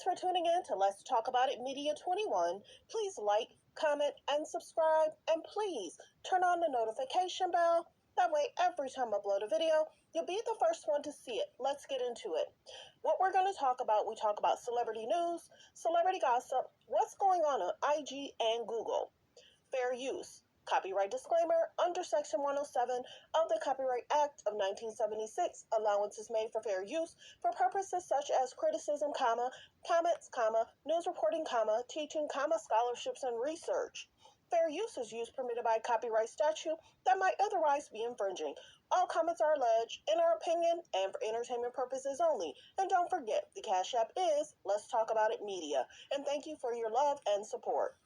for tuning in to Let's Talk About It Media 21. Please like, comment, and subscribe. And please turn on the notification bell. That way, every time I upload a video, you'll be the first one to see it. Let's get into it. What we're going to talk about, we talk about celebrity news, celebrity gossip, what's going on IG and Google, fair use, copyright disclaimer under Section 107 of the Copyright Act of 1976, allowances made for fair use for purposes such as criticism, comments, news reporting, teaching, scholarships, and research. Fair use is use permitted by copyright statute that might otherwise be infringing. All comments are alleged in our opinion and for entertainment purposes only. And don't forget, the Cash App is Let's Talk About It Media. And thank you for your love and support.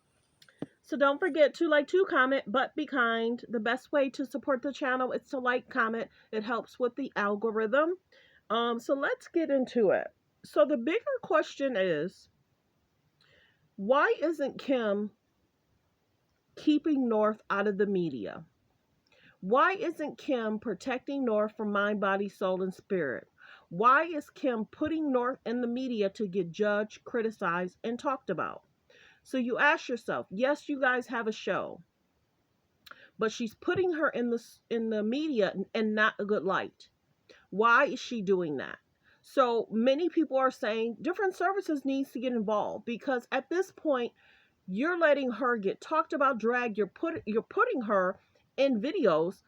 So don't forget to like, to comment, but be kind. The best way to support the channel is to like, comment. It helps with the algorithm. So let's get into it. So the bigger question is, why isn't Kim keeping North out of the media? Why isn't Kim protecting North from mind, body, soul, and spirit? Why is Kim putting North in the media to get judged, criticized, and talked about? So you ask yourself, yes, you guys have a show, but she's putting her in the media and not a good light. Why is she doing that? So many people are saying different services needs to get involved, because at this point, you're letting her get talked about, dragged. You're putting her in videos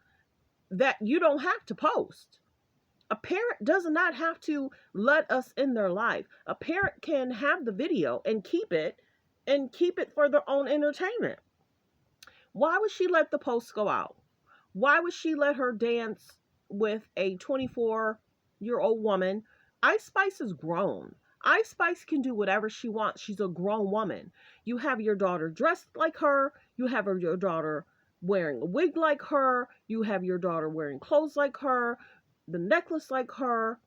that you don't have to post. A parent does not have to let us in their life. A parent can have the video and keep it for their own entertainment. Why would she let the post go out? Why would she let her dance with a 24-year-old woman? Ice Spice is grown. Ice Spice can do whatever she wants. She's a grown woman. You have your daughter dressed like her. You have your daughter wearing a wig like her. You have your daughter wearing clothes like her, the necklace like her.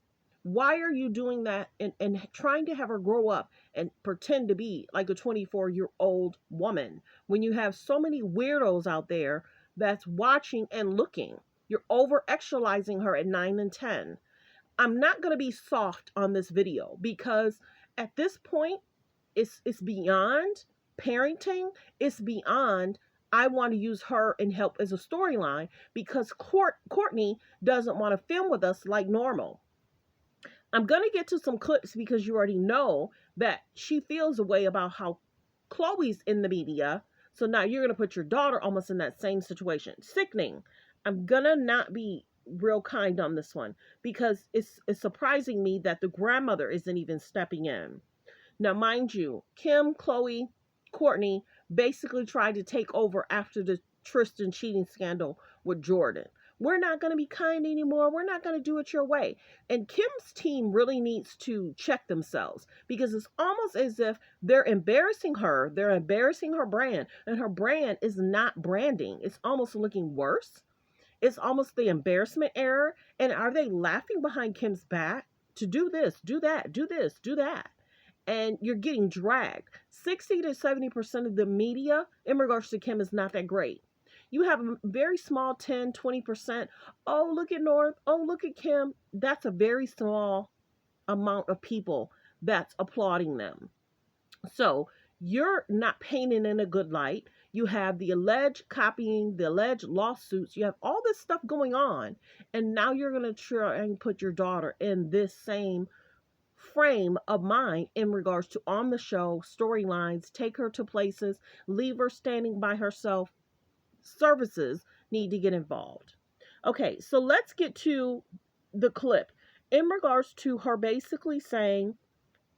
Why are you doing that and trying to have her grow up and pretend to be like a 24-year-old woman when you have so many weirdos out there that's watching and looking? You're over-actualizing her at 9 and 10. I'm not going to be soft on this video, because at this point, it's beyond parenting. It's beyond, I want to use her and help as a storyline, because Courtney doesn't want to film with us like normal. I'm going to get to some clips because you already know that she feels a way about how Khloe's in the media. So now you're going to put your daughter almost in that same situation. Sickening. I'm going to not be real kind on this one, because it's surprising me that the grandmother isn't even stepping in. Now, mind you, Kim, Khloe, Courtney basically tried to take over after the Tristan cheating scandal with Jordan. We're not going to be kind anymore. We're not going to do it your way. And Kim's team really needs to check themselves, because it's almost as if they're embarrassing her. They're embarrassing her brand, and her brand is not branding. It's almost looking worse. It's almost the embarrassment era. And are they laughing behind Kim's back to do this, do that, do this, do that? And you're getting dragged. 60 to 70% of the media in regards to Kim is not that great. You have a very small 10, 20%. Oh, look at North. Oh, look at Kim. That's a very small amount of people that's applauding them. So you're not painting in a good light. You have the alleged copying, the alleged lawsuits. You have all this stuff going on. And now you're going to try and put your daughter in this same frame of mind in regards to on the show, storylines, take her to places, leave her standing by herself. Services need to get involved. Okay, so let's get to the clip in regards to her basically saying,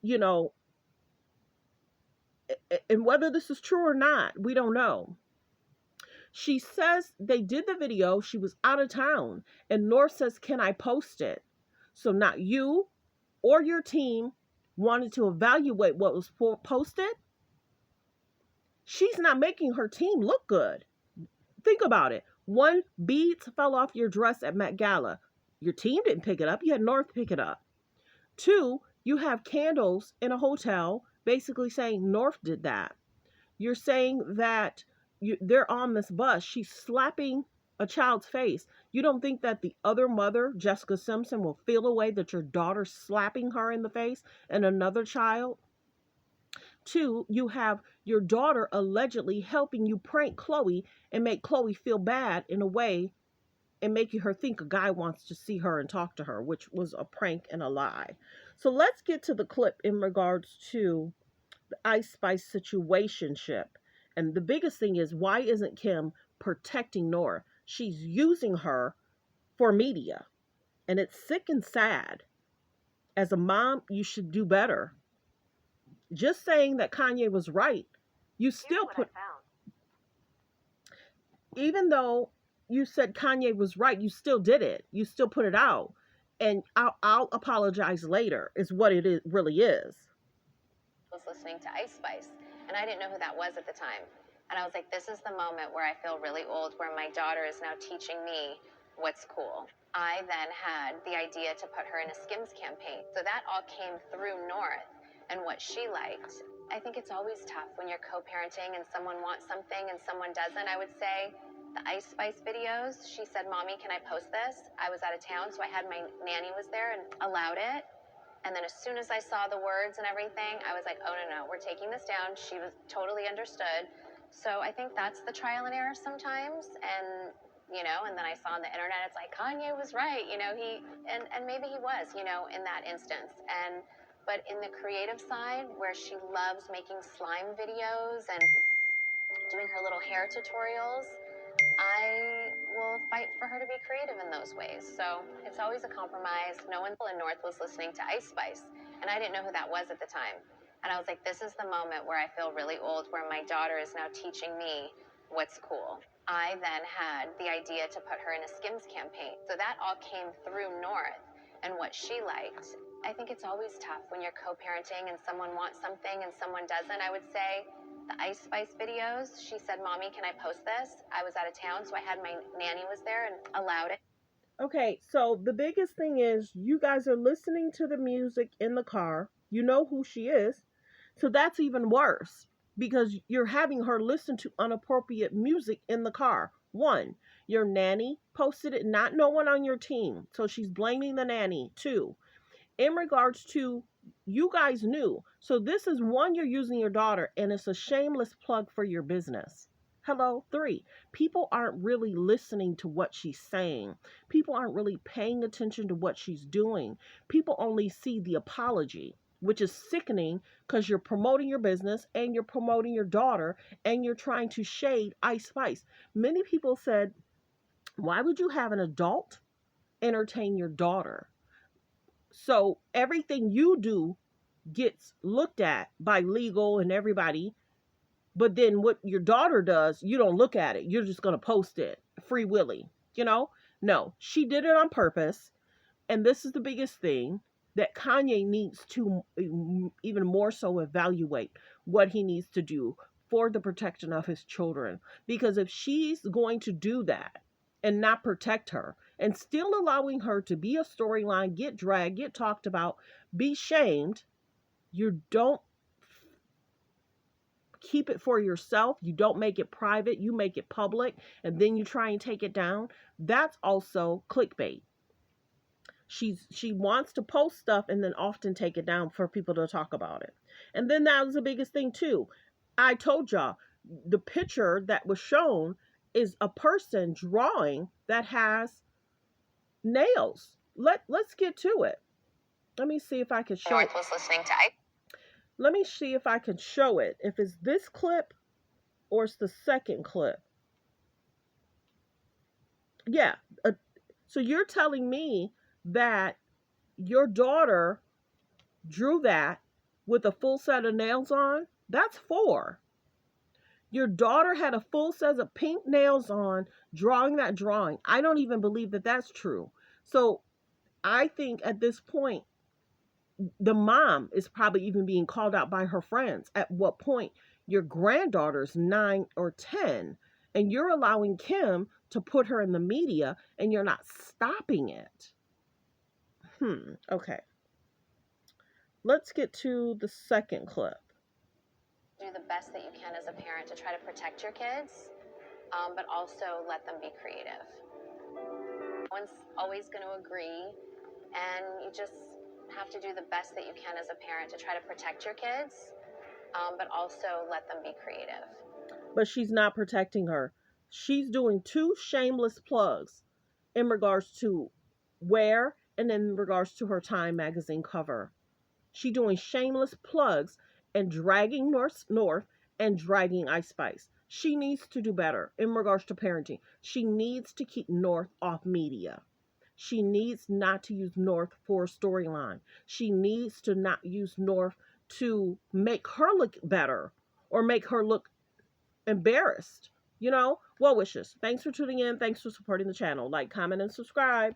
you know, and whether this is true or not, we don't know. She says they did the video. She was out of town, and North says, can I post it? So not you or your team wanted to evaluate what was posted. She's not making her team look good. Think about it. One, beads fell off your dress at Met Gala. Your team didn't pick it up. You had North pick it up. Two, you have candles in a hotel basically saying North did that. You're saying that they're on this bus. She's slapping a child's face. You don't think that the other mother, Jessica Simpson, will feel a way that your daughter's slapping her in the face and another child? Two, you have your daughter allegedly helping you prank Chloe and make Chloe feel bad in a way and making her think a guy wants to see her and talk to her, which was a prank and a lie. So let's get to the clip in regards to the Ice Spice situationship. And the biggest thing is, why isn't Kim protecting Nora? She's using her for media. And it's sick and sad. As a mom, you should do better. Just saying that Kanye was right, you still put, even though you said Kanye was right, you still did it. You still put it out. And I'll apologize later, is what really is. Was listening to Ice Spice, and I didn't know who that was at the time. And I was like, this is the moment where I feel really old, where my daughter is now teaching me what's cool. I then had the idea to put her in a Skims campaign. So that all came through North and what she liked. I think it's always tough when you're co-parenting and someone wants something and someone doesn't. I would say the Ice Spice videos, she said, Mommy, can I post this? I was out of town, so I had my nanny was there and allowed it. And then as soon as I saw the words and everything, I was like, oh, no, we're taking this down. She was totally understood. So I think that's the trial and error sometimes. And, and then I saw on the internet, it's like, Kanye was right. And maybe he was, in that instance. But in the creative side, where she loves making slime videos and doing her little hair tutorials, I will fight for her to be creative in those ways. So it's always a compromise. No one in North was listening to Ice Spice, and I didn't know who that was at the time. And I was like, this is the moment where I feel really old, where my daughter is now teaching me what's cool. I then had the idea to put her in a Skims campaign. So that all came through North and what she liked. I think it's always tough when you're co-parenting and someone wants something and someone doesn't. I would say the Ice Spice videos, she said, Mommy, can I post this? I was out of town, so I had my nanny was there and allowed it. Okay, so the biggest thing is, you guys are listening to the music in the car. You know who she is. So that's even worse, because you're having her listen to inappropriate music in the car. One, your nanny posted it, not no one on your team. So she's blaming the nanny. Two, in regards to, you guys knew. So this is one, you're using your daughter, and it's a shameless plug for your business. Hello. Three, people aren't really listening to what she's saying. People aren't really paying attention to what she's doing. People only see the apology, which is sickening, because you're promoting your business and you're promoting your daughter and you're trying to shade Ice Spice. Many people said, why would you have an adult entertain your daughter? So everything you do gets looked at by legal and everybody, but then what your daughter does, you don't look at it. You're just going to post it free willy, No, she did it on purpose. And this is the biggest thing, that Kanye needs to even more so evaluate what he needs to do for the protection of his children. Because if she's going to do that and not protect her, and still allowing her to be a storyline, get dragged, get talked about, be shamed, you don't keep it for yourself, you don't make it private, you make it public, and then you try and take it down. That's also clickbait. She wants to post stuff and then often take it down for people to talk about it. And then that was the biggest thing too. I told y'all, the picture that was shown is a person drawing that has nails. Let's get to it. Let me see if I can show North it. was listening to Let me see if I can show it. If it's this clip or it's the second clip. Yeah. So you're telling me that your daughter drew that with a full set of nails on? That's 4. Your daughter had a full set of pink nails on, drawing that drawing. I don't even believe that that's true. So I think at this point, the mom is probably even being called out by her friends. At what point your granddaughter's 9 or 10, and you're allowing Kim to put her in the media, and you're not stopping it. Okay. Let's get to the second clip. Do the best that you can as a parent to try to protect your kids, but also let them be creative. No one's always going to agree, and you just have to do the best that you can as a parent to try to protect your kids, but also let them be creative. But she's not protecting her. She's doing two shameless plugs in regards to where and in regards to her Time magazine cover. She doing shameless plugs and dragging North and dragging Ice Spice. She needs to do better in regards to parenting. She needs to keep North off media. She needs not to use North for a storyline. She needs to not use North to make her look better or make her look embarrassed. Well wishes. Thanks for tuning in. Thanks for supporting the channel. Like, comment, and subscribe.